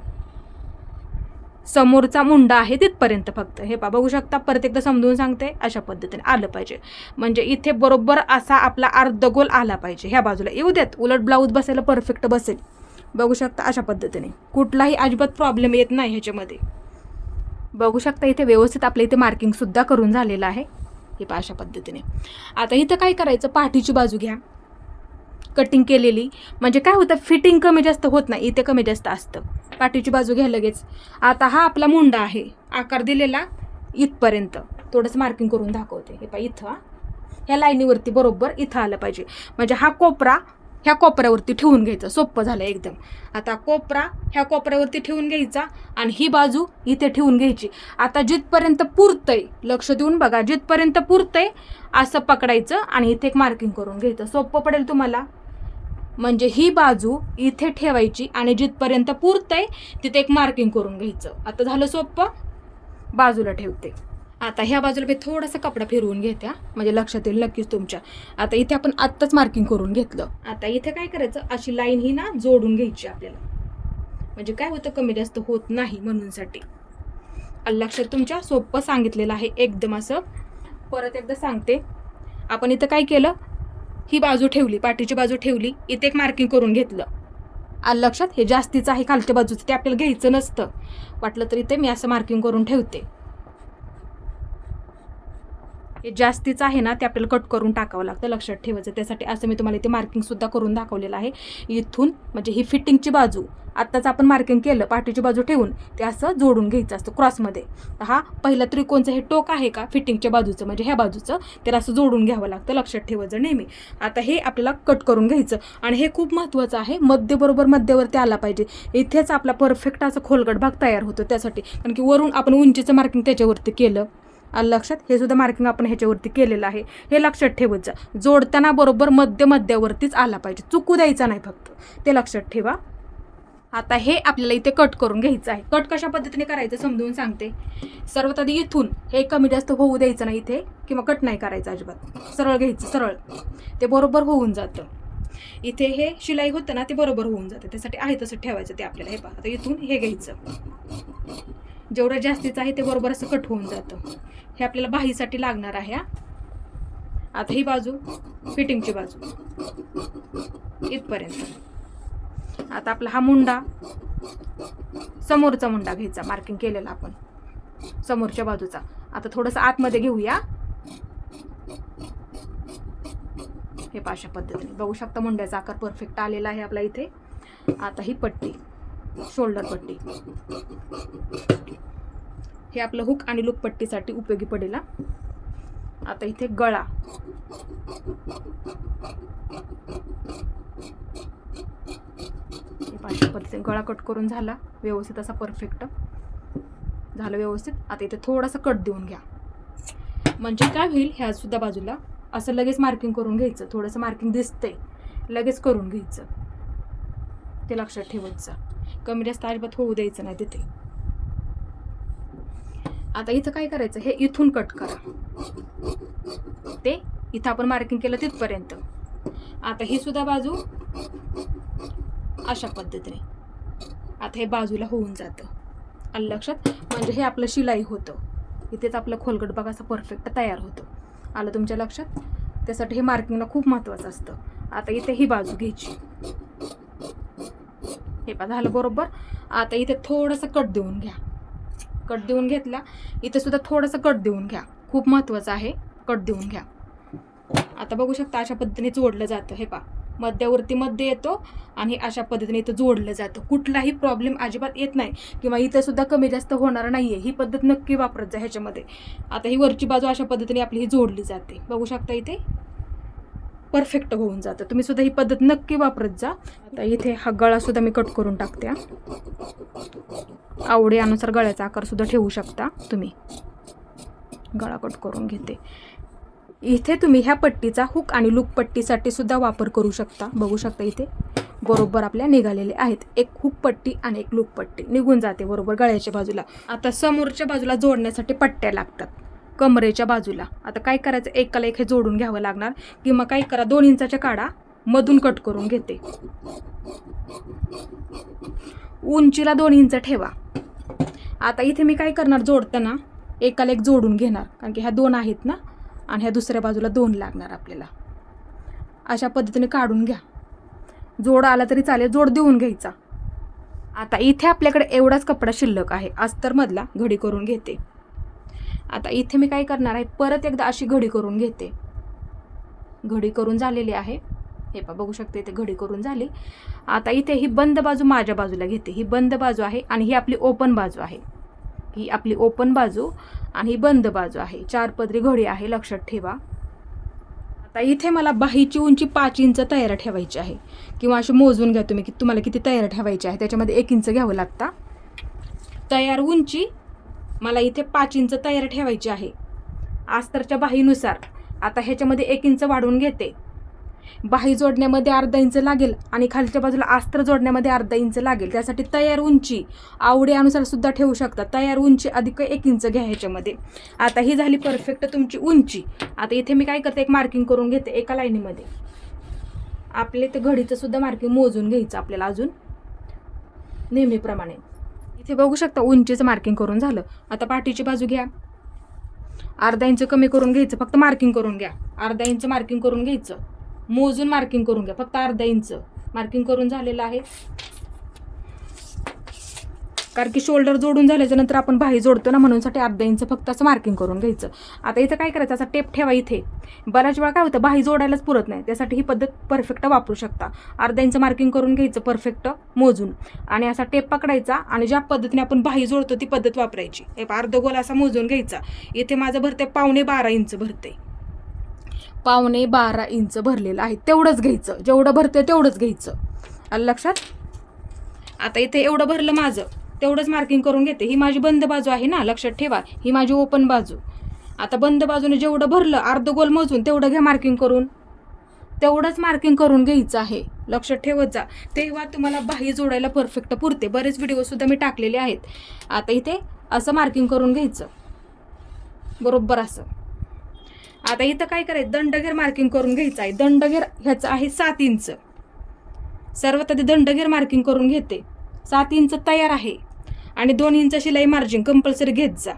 Speaker 1: समोरचा मुंडा आहे तिथपर्यंत फक्त. हे बघू शकता. परत एकदा समजून सांगते. अशा पद्धतीने आलं पाहिजे. म्हणजे इथे बरोबर असा आपला अर्धगोल आला पाहिजे. ह्या बाजूला येऊ देत, उलट ब्लाऊज बसायला परफेक्ट बसेल. बघू शकता अशा पद्धतीने. कुठलाही अजिबात प्रॉब्लेम येत नाही ह्याच्यामध्ये. बघू शकता इथे व्यवस्थित आपल्या इथे मार्किंगसुद्धा करून झालेलं आहे. हे अशा पद्धतीने. आता इथं काय करायचं, पाठीची बाजू घ्या कटिंग केलेली. म्हणजे काय होतं, फिटिंग कमी जास्त होत नाही, इथे कमी जास्त असतं. पाठीची बाजू घ्या लगेच. आता हा आपला मुंडा आहे, आकार दिलेला इथपर्यंत. थोडंसं मार्किंग करून दाखवते. हे इथं ह्या लाईनीवरती बरोबर इथं आलं पाहिजे. म्हणजे हा कोपरा ह्या कोपऱ्यावरती ठेवून घ्यायचा. सोपं झालं एकदम. आता कोपरा ह्या कोपऱ्यावरती ठेवून घ्यायचा आणि ही बाजू इथे ठेवून घ्यायची. आता जिथपर्यंत पुरतंय, लक्ष देऊन बघा, जिथपर्यंत पुरतंय असं पकडायचं आणि इथे एक मार्किंग करून घ्यायचं. सोपं पडेल तुम्हाला. म्हणजे ही बाजू इथे ठेवायची आणि जिथपर्यंत पुरतंय तिथे एक मार्किंग करून घ्यायचं. आता झालं सोपं. बाजूला ठेवते. आता ह्या बाजूला मी थोडासा कपडा फिरवून घेत्या, म्हणजे लक्षात येईल नक्कीच तुमच्या. आता इथे आपण आत्ताच मार्किंग करून घेतलं. आता इथे काय करायचं, अशी लाईन ही ना जोडून घ्यायची आपल्याला. म्हणजे काय होतं, कमी जास्त होत नाही म्हणूनसाठी. लक्षात तुमच्या. सोपं सांगितलेलं आहे एकदम असं. परत एकदा सांगते. आपण इथं काय केलं, ही बाजू ठेवली, पाठीची बाजू ठेवली, इथे एक मार्किंग करून घेतलं. लक्षात. हे जास्तीचं आहे खालच्या बाजूचं, ते आपल्याला घ्यायचं नसतं. वाटलं तर इथे मी असं मार्किंग करून ठेवते. हे जास्तीचं आहे ना, ते आपल्याला कट करून टाकावं लागतं, लक्षात ठेवायचं. त्यासाठी असं मी तुम्हाला इथे मार्किंगसुद्धा करून दाखवलेलं आहे. इथून म्हणजे ही फिटिंगची बाजू आत्ताच आपण मार्किंग केलं, पाठीची बाजू ठेवून ते असं जोडून घ्यायचं असतं क्रॉसमध्ये. हा पहिला त्रिकोणचं हे टोक आहे का फिटिंगच्या बाजूचं, म्हणजे ह्या बाजूचं, त्याला असं जोडून घ्यावं लागतं, लक्षात ठेवायचं नेहमी. आता हे आपल्याला कट करून घ्यायचं. आणि हे खूप महत्त्वाचं आहे, मध्य बरोबर मध्यावरती आला पाहिजे. इथेच आपला परफेक्ट असं खोलगट भाग तयार होतो. त्यासाठी, कारण की वरून आपण उंचीचं मार्किंग त्याच्यावरती केलं. लक्षात. हे सुद्धा मार्किंग आपण ह्याच्यावरती केलेलं आहे. हे लक्षात ठेवायचं. जोडताना बरोबर मध्यावरतीच आला पाहिजे, चुकू द्यायचा नाही फक्त, ते लक्षात ठेवा. आता हे आपल्याला इथे कट करून घ्यायचं आहे. कट कशा पद्धतीने करायचं समजून सांगते. सर्वात आधी इथून हे कमी जास्त होऊ द्यायचं नाही इथे, किंवा कट नाही करायचं अजिबात. सरळ घ्यायचं, सरळ, ते बरोबर होऊन जातं. इथे हे शिलाई होतं ना, ते बरोबर होऊन जातं. त्यासाठी आहे तसं ठेवायचं ते आपल्याला. हे पहा, आता इथून हे घ्यायचं, जेवढं जास्तीचं आहे ते बरोबर असं कट होऊन जातं. हे आपल्याला बाहीसाठी लागणार आहे. आता ही बाजू फिटिंगची बाजू इथपर्यंत. आता आपला हा मुंडा, समोरचा मुंडा घ्यायचा, मार्किंग केलेला आपण समोरच्या बाजूचा. आता थोडंसं आतमध्ये घेऊया. हे अशा पद्धतीने बघू शकता मुंड्याचा आकार परफेक्ट आलेला आहे आपला इथे. आता ही पट्टी, शोल्डर पट्टी, हे आपलं हुक आणि लूप पट्टीसाठी उपयोगी पडेल. आता इथे गळा, अशा पद्धतीने गळा कट करून झाला व्यवस्थित, असा परफेक्ट झालं व्यवस्थित. आता इथे थोडासा कट देऊन घ्या, म्हणजे काय होईल, ह्या सुद्धा बाजूला असं लगेच मार्किंग करून घ्यायचं. थोडंसं मार्किंग दिसतंय, लगेच करून घ्यायचं, ते लक्षात ठेवायचं. कमी जास्त अजिबात होऊ द्यायचं नाही तिथे. आता इथं काय करायचं, हे इथून कट करा, ते इथं आपण मार्किंग केलं तिथपर्यंत. आता ही सुद्धा बाजू अशा पद्धतीने आता हे बाजूला होऊन जातं. आलं लक्षात, म्हणजे हे आपलं शिलाई होतं. इथेच आपलं खोलगट बघा असं परफेक्ट तयार होतं. आलं तुमच्या लक्षात. त्यासाठी हे मार्किंगला खूप महत्त्वाचं असतं. आता इथे ही बाजू घ्यायची, हे पहा झालं बरोबर. आता इथे थोडंसं कट देऊन घ्या, कट देऊन घेतला. इथे सुद्धा थोडंसं कट देऊन घ्या, खूप महत्त्वाचं आहे, कट देऊन घ्या. आता बघू शकता अशा पद्धतीने जोडलं जातं. हे पहा, मध्यावरती मध्ये येतो आणि अशा पद्धतीने इथं जोडलं जातं. कुठलाही प्रॉब्लेम अजिबात येत नाही, किंवा इथं सुद्धा कमी जास्त होणार नाहीये. ही पद्धत नक्की वापरत जा ह्याच्यामध्ये. आता ही वरची बाजू अशा पद्धतीने आपली ही जोडली जाते. बघू शकता इथे परफेक्ट होऊन जातं. तुम्ही सुद्धा ही पद्धत नक्की वापरत जा. आता इथे हा गळा सुद्धा मी कट करून टाकते. आवडीनुसार गळ्याचा आकार सुद्धा ठेवू शकता तुम्ही. गळा कट करून घेते. इथे तुम्ही ह्या पट्टीचा हुक आणि लूप पट्टीसाठी सुद्धा वापर करू शकता. बघू शकता इथे बरोबर आपल्या निघालेले आहेत. एक हुक पट्टी आणि एक लूप पट्टी निघून जाते बरोबर गळ्याच्या बाजूला. आता समोरच्या बाजूला जोडण्यासाठी पट्ट्या लागतात कमरेच्या बाजूला. आता काय करायचं, एकाला एक हे जोडून घ्यावं लागणार, किंवा काय करा 2 इंचाच्या काढा, मधून कट करून घेते. उंचीला 2 इंच ठेवा. आता इथे मी काय करणार, जोडताना एकाला एक जोडून घेणार, कारण की ह्या 2 आहेत ना, आणि ह्या दुसऱ्या बाजूला 2 लागणार आपल्याला. अशा पद्धतीने काढून घ्या. जोड आला तरी चालेल, जोड देऊन घ्यायचा. आता इथे आपल्याकडे एवढाच कपडा शिल्लक आहे, अस्तरमधला. घडी करून घेते. आता इथे मी काय करणार आहे, परत एकदा अशी घडी करून घेते. घडी करून झालेली आहे. हे पहा बघू शकते इथे घडी करून झाली. आता इथे ही बंद बाजू माझ्या बाजूला घेते. ही बंद बाजू आहे आणि ही आपली ओपन बाजू आहे. ही आपली ओपन बाजू आणि ही बंद बाजू आहे. 4 पदरी घडी आहे, लक्षात ठेवा. आता इथे मला बाहीची उंची 5 इंच तयार ठेवायची आहे, किंवा अशी मोजून घ्या तुम्ही की तुम्हाला किती तयार ठेवायची आहे. त्याच्यामध्ये 1 इंच घ्यावं लागतं. तयार उंची मला इथे 5 इंच तयार ठेवायची आहे अस्तरच्या बाहीनुसार. आता ह्याच्यामध्ये 1 इंच वाढवून घेते. बाही जोडण्यामध्ये अर्धा इंच लागेल आणि खालच्या बाजूला अस्तर जोडण्यामध्ये अर्धा इंच लागेल. त्यासाठी तयार उंची आवडीनुसार सुद्धा ठेवू शकता. तयार उंची अधिक 1 इंच घ्या ह्याच्यामध्ये. आता ही झाली परफेक्ट तुमची उंची. आता इथे मी काय करते, एक मार्किंग करून घेते एका लाईनीमध्ये. आपले ते घडीचं सुद्धा मार्किंग मोजून घ्यायचं आपल्याला अजून नेहमीप्रमाणे. इथे बघू शकता उंचीचं मार्किंग करून झालं. आता पाठीची बाजू घ्या, अर्धा इंच कमी करून घ्यायचं, फक्त मार्किंग करून घ्या. अर्धा इंच मार्किंग करून घ्यायचं, मोजून मार्किंग करून घ्या, फक्त अर्धा इंच मार्किंग करून झालेलं आहे. कारण की शोल्डर जोडून झाल्याच्या नंतर आपण बाही जोडतो ना, म्हणूनसाठी अर्धा इंच फक्त असं मार्किंग करून घ्यायचं. आता इथं काय करायचं, असा टेप ठेवा इथे. बऱ्याच वेळा काय होतं, बाही जोडायलाच पुरत नाही. त्यासाठी ही पद्धत परफेक्ट वापरू शकता. अर्धा इंच मार्किंग करून घ्यायचं परफेक्ट मोजून, आणि असा टेप पकडायचा आणि ज्या पद्धतीने आपण बाही जोडतो ती पद्धत वापरायची. हे अर्धगोल असा मोजून घ्यायचा. इथे माझं भरते 12.5 इंच भरते. 12.5 इंच भरलेलं आहे, तेवढंच घ्यायचं. जेवढं भरते तेवढंच घ्यायचं. आलं लक्षात. आता इथे एवढं भरलं माझं, तेवढंच मार्किंग करून घेते. ही माझी बंद बाजू आहे ना, लक्षात ठेवा. ही माझी ओपन बाजू. आता बंद बाजूने जेवढं भरलं अर्ध गोल मोजून तेवढं घ्या मार्किंग करून. तेवढंच मार्किंग करून घ्यायचं आहे, लक्षात ठेवत जा. तेव्हा तुम्हाला बाही जोडायला परफेक्ट पुरते. बरेच व्हिडिओसुद्धा मी टाकलेले आहेत. आता इथे असं मार्किंग करून घ्यायचं बरोबर असं. आता इथं काय करायचं, दंडघेर मार्किंग करून घ्यायचं आहे. दंडघेर ह्याचं आहे 7 इंच. सर्वात आधी दंडघेर मार्किंग करून घेते. 7 इंच तयार आहे आणि 2 इंच शिलाई मार्जिन कंपल्सरी घेत जा.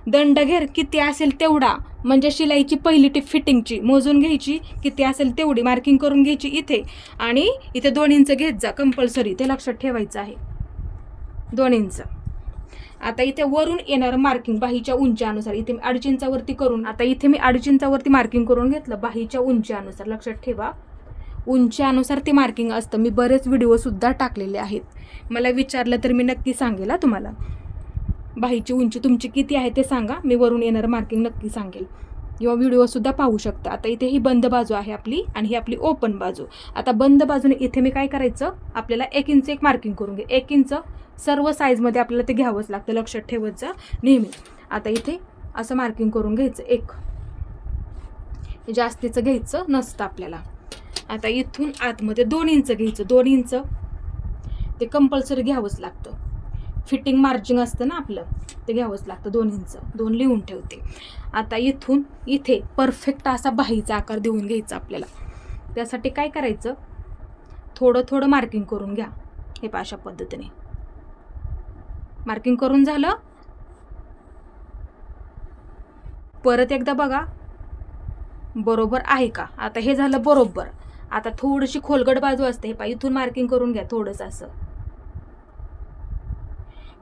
Speaker 1: दंडघेर किती असेल तेवढा, म्हणजे शिलाईची पहिली टिप फिटिंगची मोजून घ्यायची, किती असेल तेवढी मार्किंग करून घ्यायची इथे, आणि इथे 2 इंच घेत जा कंपल्सरी, ते लक्षात ठेवायचं आहे 2 इंच. आता इथे वरून येणारं मार्किंग बाहीच्या उंचीनुसार इथे मी 2.5 इंचावरती करून, आता इथे मी 2.5 इंचावरती मार्किंग करून घेतलं बाहीच्या उंचीनुसार. लक्षात ठेवा उंचीनुसार ते मार्किंग असतं. मी बरेच व्हिडिओसुद्धा टाकलेले आहेत. मला विचारलं तर मी नक्की सांगेल तुम्हाला. बाहीची उंची तुमची किती आहे ते सांगा, मी वरून येणारं मार्किंग नक्की सांगेल, किंवा व्हिडिओसुद्धा पाहू शकता. आता इथे ही बंद बाजू आहे आपली आणि ही आपली ओपन बाजू. आता बंद बाजूने इथे मी काय करायचं, आपल्याला 1 इंच एक मार्किंग करून घे. 1 इंच सर्व साईजमध्ये आपल्याला ते घ्यावंच लागतं, लक्षात ठेवत जा नेहमी. आता इथे असं मार्किंग करून घ्यायचं, एक जास्तीचं घ्यायचं नसतं आपल्याला. आता इथून आतमध्ये 2 इंच घ्यायचं. 2 इंच ते कंपल्सरी घ्यावंच लागतं. फिटिंग मार्जिन असतं ना आपलं, ते घ्यावंच लागतं. 2 इंच, 2 लिहून ठेवते. आता इथून इथे परफेक्ट असा बाहीचा आकार देऊन घ्यायचा आपल्याला. त्यासाठी काय करायचं, थोडं थोडं मार्किंग करून घ्या. हे पहा अशा पद्धतीने मार्किंग करून झालं. परत एकदा बघा बरोबर आहे का. आता हे झालं बरोबर. आता थोडीशी खोलगट बाजू असते, हे पहा इथून मार्किंग करून घ्या. थोडंसं असं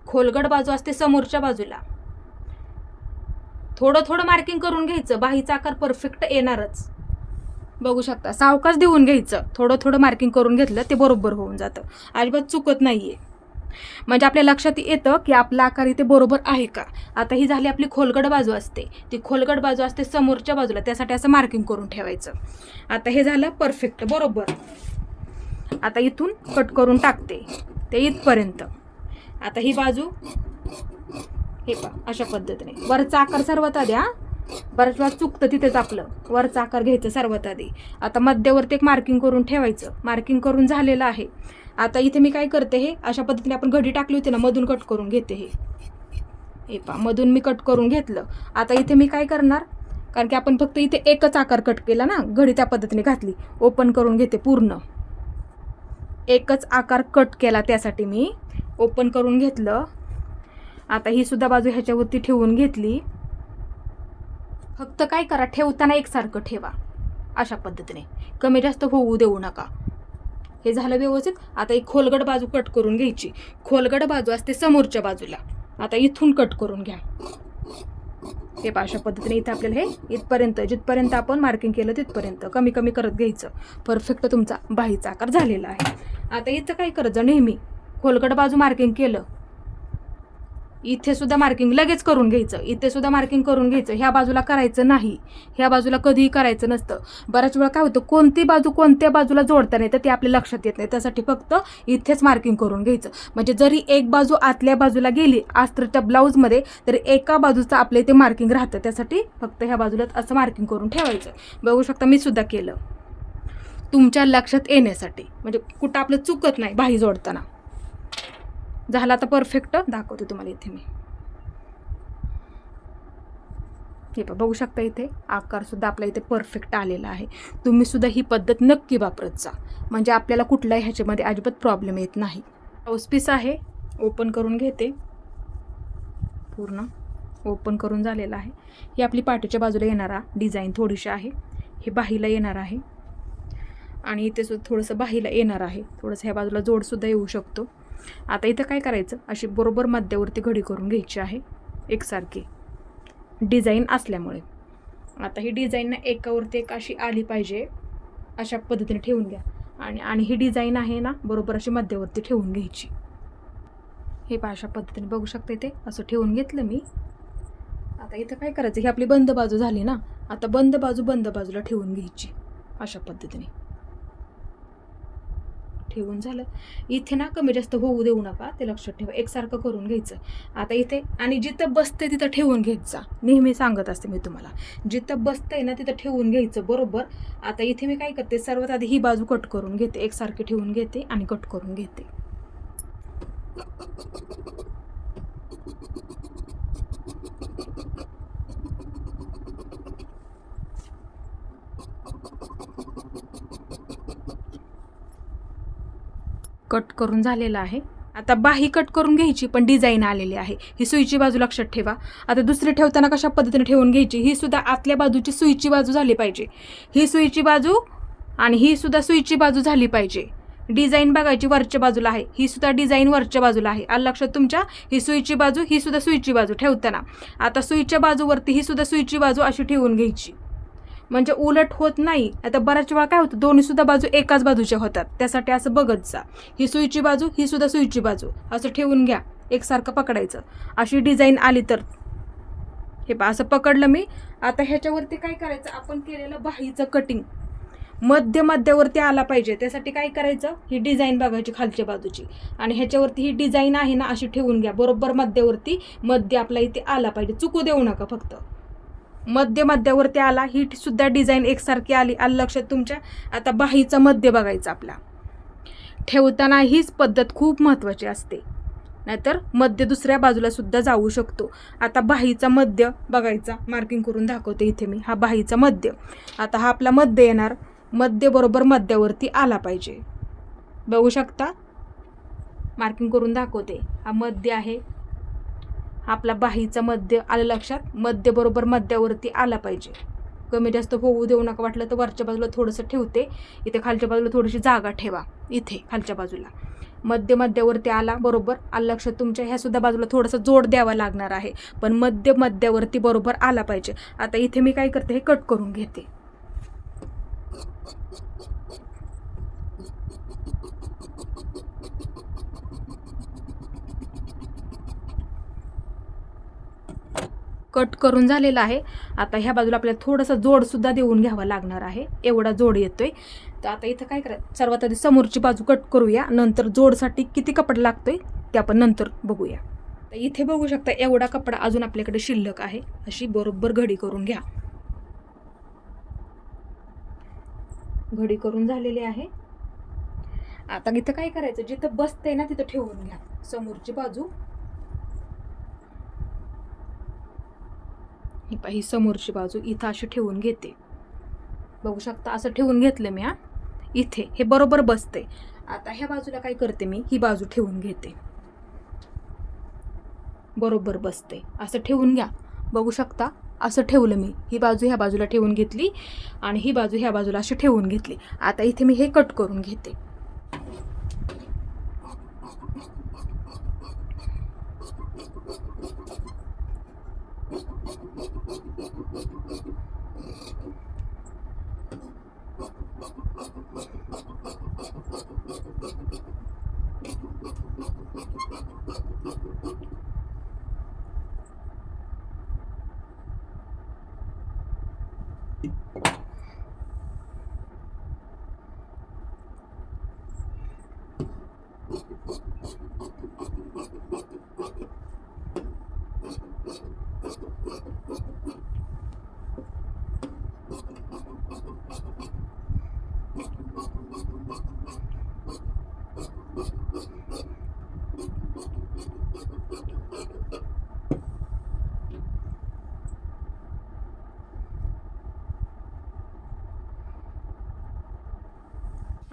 Speaker 1: खोलगट बाजू असते समोरच्या बाजूला, थोडं थोडं मार्किंग करून घ्यायचं. बाहीचा आकार परफेक्ट येणारच. बघू शकता सावकाश देऊन घ्यायचं. थोडं थोडं मार्किंग करून घेतलं ते बरोबर होऊन जातं, अजिबात चुकत नाहीये. म्हणजे आपल्या लक्षात येतं की आपला आकार इथे बरोबर आहे का. आता ही झाली आपली खोलगट बाजू असते, ती खोलगट बाजू असते समोरच्या बाजूला, त्यासाठी असं मार्किंग करून ठेवायचं. आता हे झालं परफेक्ट बरोबर. आता इथून कट करून टाकते ते इथपर्यंत. आता ही बाजू हे पहा अशा पद्धतीने वरचा आकार सर्वात आधी, बऱ्याच वेळा चुकतं तिथेच आपलं, वरचा आकार घ्यायचं सर्वात आधी. आता मध्यावरती एक मार्किंग करून ठेवायचं. मार्किंग करून झालेलं आहे. आता इथे मी काय करते, हे अशा पद्धतीने आपण घडी टाकली होती ना, मधून कट करून घेते. हे पहा मधून मी कट करून घेतलं. आता इथे मी काय करणार, कारण की आपण फक्त इथे एकच आकार कट केला ना, घडी त्या पद्धतीने घातली. ओपन करून घेते, पूर्ण एकच आकार कट केला, त्यासाठी मी ओपन करून घेतलं. आता ही सुद्धा बाजू ह्याच्यावरती ठेवून घेतली. फक्त काय करा, ठेवताना एकसारखं ठेवा अशा पद्धतीने, कमी जास्त होऊ देऊ नका. हे झालं व्यवस्थित. आता एक खोलगट बाजू कट करून घ्यायची. खोलगट बाजू असते समोरच्या बाजूला. आता इथून कट करून घ्या. हे पहा अशा पद्धतीने इथे आपल्याला हे इथपर्यंत, जिथपर्यंत आपण मार्किंग केलं तिथपर्यंत कमी कमी करत घ्यायचं. परफेक्ट तुमचा बाहीचा आकार झालेला आहे. आता इथं काय करायचं, नेहमी खोलगट बाजू मार्किंग केलं, इथे सुद्धा मार्किंग लगेच करून घ्यायचं. इथे सुद्धा मार्किंग करून घ्यायचं. ह्या बाजूला करायचं नाही, ह्या बाजूला कधीही करायचं नसतं. बऱ्याच वेळा काय होतं, कोणती बाजू कोणत्या बाजूला जोडता नाही तर ते आपल्या लक्षात येत नाही. त्यासाठी फक्त इथेच मार्किंग करून घ्यायचं. म्हणजे जरी एक बाजू आतल्या बाजूला गेली अस्त्रच्या ब्लाऊजमध्ये, तरी एका बाजूचं आपल्या इथे मार्किंग राहतं. त्यासाठी फक्त ह्या बाजूला असं मार्किंग करून ठेवायचं. बघू शकता मी सुद्धा केलं तुमच्या लक्षात येण्यासाठी, म्हणजे कुठं आपलं चुकत नाही बाही जोडताना. झाला आता परफेक्ट, दाखवते तुम्हाला इथे मी. हे बघू शकता इथे आकार सुद्धा आपल्या इथे परफेक्ट आलेला आहे. तुम्ही सुद्धा ही पद्धत नक्की वापरत जा, म्हणजे आपल्याला कुठल्याही ह्याच्यामध्ये अजिबात प्रॉब्लेम येत नाही. ब्लाऊज पीस आहे, ओपन करून घेते. पूर्ण ओपन करून झालेला आहे. ही आपली पाठीच्या बाजूला येणारा डिझाईन थोडीशी आहे, हे बाहीला येणार आहे आणि इथे सुद्धा थोडंसं बाहीला येणार आहे. थोडंसं ह्या बाजूला जोडसुद्धा येऊ शकतो. आता इथं काय करायचं, अशी बरोबर मध्यावरती घडी करून घ्यायची आहे, एकसारखी डिझाईन असल्यामुळे. आता ही डिझाईन एकावरती एक अशी आली पाहिजे, अशा पद्धतीने ठेवून घ्या. आणि ही डिझाईन आहे ना, बरोबर अशी मध्यावरती ठेवून घ्यायची. हे पहा अशा पद्धतीने बघू शकता इथे असं ठेवून घेतलं मी. आता इथं काय करायचं, ही आपली बंद बाजू झाली ना, आता बंद बाजूला ठेवून घ्यायची अशा पद्धतीने. ठेवून झालं. इथे ना कमी जास्त होऊ देऊ नका, ते लक्षात ठेवा, एकसारखं करून घ्यायचं. आता इथे आणि जिथं बसते तिथं ठेवून घ्यायचा, नेहमी सांगत असते मी तुम्हाला, जिथं बसतंय ना तिथं ठेवून घ्यायचं बरोबर. आता इथे मी काय करते, सर्वात आधी ही बाजू कट करून घेते, एकसारखी ठेवून घेते आणि कट करून घेते. कट करून झालेला आहे. आता बाही कट करून घ्यायची, पण डिझाईन आलेली आहे. ही सुईची बाजू लक्षात ठेवा. आता दुसरी ठेवताना कशा पद्धतीने ठेवून घ्यायची, ही सुद्धा आतल्या बाजूची सुईची बाजू झाली पाहिजे. ही सुईची बाजू आणि ही सुद्धा सुईची बाजू झाली पाहिजे. डिझाईन बघायची वरच्या बाजूला आहे, ही सुद्धा डिझाईन वरच्या बाजूला आहे. आलं लक्षात तुमच्या, ही सुईची बाजू, ही सुद्धा सुईची बाजू ठेवताना. आता सुईच्या बाजूवरती ही सुद्धा सुईची बाजू अशी ठेवून घ्यायची, म्हणजे उलट होत नाही. आता बऱ्याच वेळा काय होतं, दोन्ही सुद्धा बाजू एकाच बाजूच्या होतात, त्यासाठी असं बघत जा. ही सुईची बाजू, ही सुद्धा सुईची बाजू असं ठेवून घ्या, एकसारखं पकडायचं. अशी डिझाईन आली तर हे पहा, असं पकडलं मी. आता ह्याच्यावरती काय करायचं, आपण केलेलं बाहीचं कटिंग मध्यावरती आला पाहिजे. त्यासाठी काय करायचं, ही डिझाईन बघायची खालच्या बाजूची आणि ह्याच्यावरती ही डिझाईन आहे ना अशी ठेवून घ्या बरोबर मध्यावरती. मध्य आपला इथे आला पाहिजे, चुकू देऊ नका. फक्त मध्यावरती आला, ही सुद्धा डिझाईन एकसारखी आली. आलं लक्षात तुमच्या. आता बाहीचा मध्य बघायचा आपला. ठेवताना हीच पद्धत खूप महत्त्वाची असते, नाहीतर मध्य दुसऱ्या बाजूला सुद्धा जाऊ शकतो. आता बाहीचा मध्य बघायचा, मार्किंग करून दाखवते इथे मी. हा बाहीचा मध्य. आता हा आपला मध्य येणार, मध्य बरोबर मध्यावरती आला पाहिजे. बघू शकता, मार्किंग करून दाखवते. हा मध्य आहे, आपला बाहीचा मध्य. आलं लक्षात, मध्य बरोबर मध्यावरती आला पाहिजे. कमी जास्त होऊ देऊ नका. वाटलं तर वरच्या बाजूला थोडंसं ठेवते, इथे खालच्या बाजूला थोडीशी जागा ठेवा. इथे खालच्या बाजूला मध्यावरती आला बरोबर. आलं लक्षात तुमच्या. ह्या सुद्धा बाजूला थोडंसं जोड द्यावा लागणार आहे, पण मध्यावरती बरोबर आला पाहिजे. आता इथे मी काय करते, हे कट करून घेते. कट करून झालेला आहे. आता ह्या बाजूला आपल्याला थोडासा जोड सुद्धा देऊन घ्यावा लागणार आहे, एवढा जोड येतोय. तर आता इथं काय करायचं, सर्वात आधी समोरची बाजू कट करूया, नंतर जोडसाठी किती कपडा लागतोय ते आपण नंतर बघूया. तर इथे बघू शकता, एवढा कपडा अजून आपल्याकडे शिल्लक आहे. अशी बरोबर घडी करून घ्या. घडी करून झालेली आहे. आता इथं काय करायचं, जिथं बसतंय ना तिथं ठेवून घ्या समोरची बाजू. ही समोरची बाजू इथं अशी ठेवून घेते. बघू शकता, असं ठेवून घेतलं मी. इथे हे बरोबर बसते. आता ह्या बाजूला काय करते मी, ही बाजू ठेवून घेते, बरोबर बसते. असं ठेवून घ्या. बघू शकता, असं ठेवलं मी. ही बाजू ह्या बाजूला ठेवून घेतली आणि ही बाजू ह्या बाजूला अशी ठेवून घेतली. आता इथे मी हे कट करून घेते.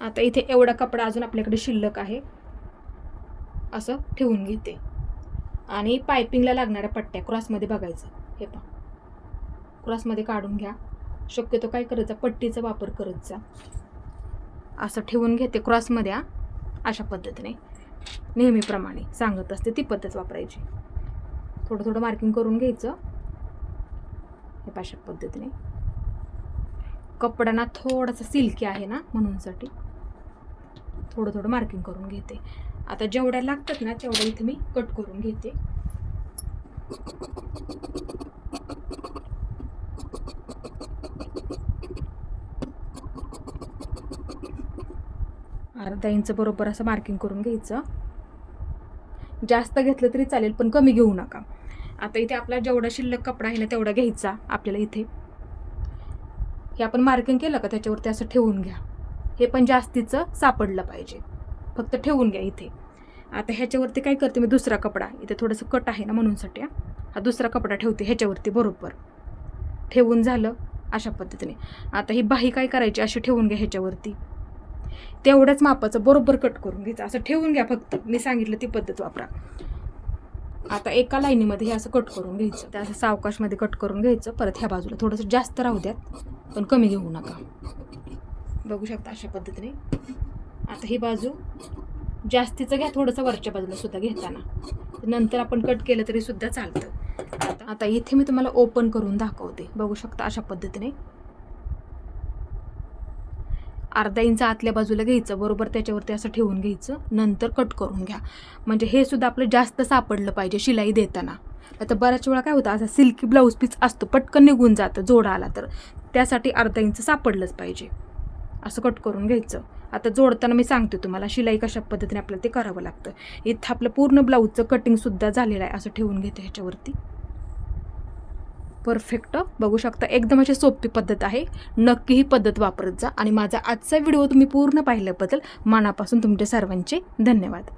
Speaker 1: आता इथे एवढा कपडा अजून आपल्याकडे शिल्लक आहे, असं ठेवून घेते. आणि पायपिंगला लागणाऱ्या पट्ट्या क्रॉसमध्ये बघायचं. हे पहा, क्रॉसमध्ये काढून घ्या. शक्यतो काय करायचं, पट्टीचा वापर करत जा. असं ठेवून घेते क्रॉसमध्ये. अशा पद्धतीने नेहमीप्रमाणे सांगत असते ती पद्धत वापरायची. थोडं थोडं मार्किंग करून घ्यायचं. हे अशा पद्धतीने. कपडा ना थोडासा सिल्की आहे ना, म्हणूनसाठी थोडं थोडं मार्किंग करून घेते. आता जेवढ्या लागतात ना तेवढ्या इथे मी कट करून घेते. अर्धा इंच बरोबर असं मार्किंग करून घ्यायचं. जास्त घेतलं तरी चालेल पण कमी घेऊ नका. आता इथे आपला जेवढा शिल्लक कपडा आहे ना तेवढा घ्यायचा आपल्याला. इथे हे आपण मार्किंग केलं का त्याच्यावरती असं ठेवून घ्या. हे पण जास्तीचं सापडलं पाहिजे, फक्त ठेवून घ्या इथे. आता ह्याच्यावरती काय करते मी, दुसरा कपडा इथे थोडंसं कट आहे ना म्हणूनसाठी हा दुसरा कपडा ठेवते ह्याच्यावरती. बरोबर ठेवून झालं अशा पद्धतीने. आता ही बाही काय करायची, अशी ठेवून घ्या ह्याच्यावरती. तेवढ्याच मापाचं बरोबर कट करून घ्यायचं. असं ठेवून घ्या फक्त, मी सांगितलं ती पद्धत वापरा. आता एका लाईनीमध्ये हे असं कट करून घ्यायचं. त्या असं सावकाशमध्ये कट करून घ्यायचं. परत ह्या बाजूला थोडंसं जास्त राहू द्यात पण कमी घेऊ नका. बघू शकता अशा पद्धतीने. आता ही बाजू जास्तीचं घ्या, थोडंसं वरच्या बाजूला सुद्धा घेताना. नंतर आपण कट केलं तरी सुद्धा चालतं. आता इथे मी तुम्हाला ओपन करून दाखवते. बघू शकता अशा पद्धतीने अर्धा इंच आतल्या बाजूला घ्यायचं, बरोबर त्याच्यावरती असं ठेवून घ्यायचं. नंतर कट करून घ्या. म्हणजे हे सुद्धा आपलं जास्त सापडलं पाहिजे शिलाई देताना. आता बऱ्याच वेळा काय होतं, असा सिल्की ब्लाऊज पीस असतो, पटकन निघून जातं जोडा आला तर. त्यासाठी अर्धा इंच सापडलंच पाहिजे. असं कट करून घ्यायचं. आता जोडताना मी सांगते तुम्हाला शिलाई कशा पद्धतीने आपल्याला ते करावं लागतं. इथं आपलं पूर्ण ब्लाऊजचं कटिंगसुद्धा झालेलं आहे. असं ठेवून घेते ह्याच्यावरती. परफेक्ट. बघू शकता एकदम अशी सोपी पद्धत आहे. नक्की ही पद्धत वापरत जा. आणि माझा आजचा व्हिडिओ तुम्ही पूर्ण पाहिल्याबद्दल मनापासून तुमच्या सर्वांचे धन्यवाद.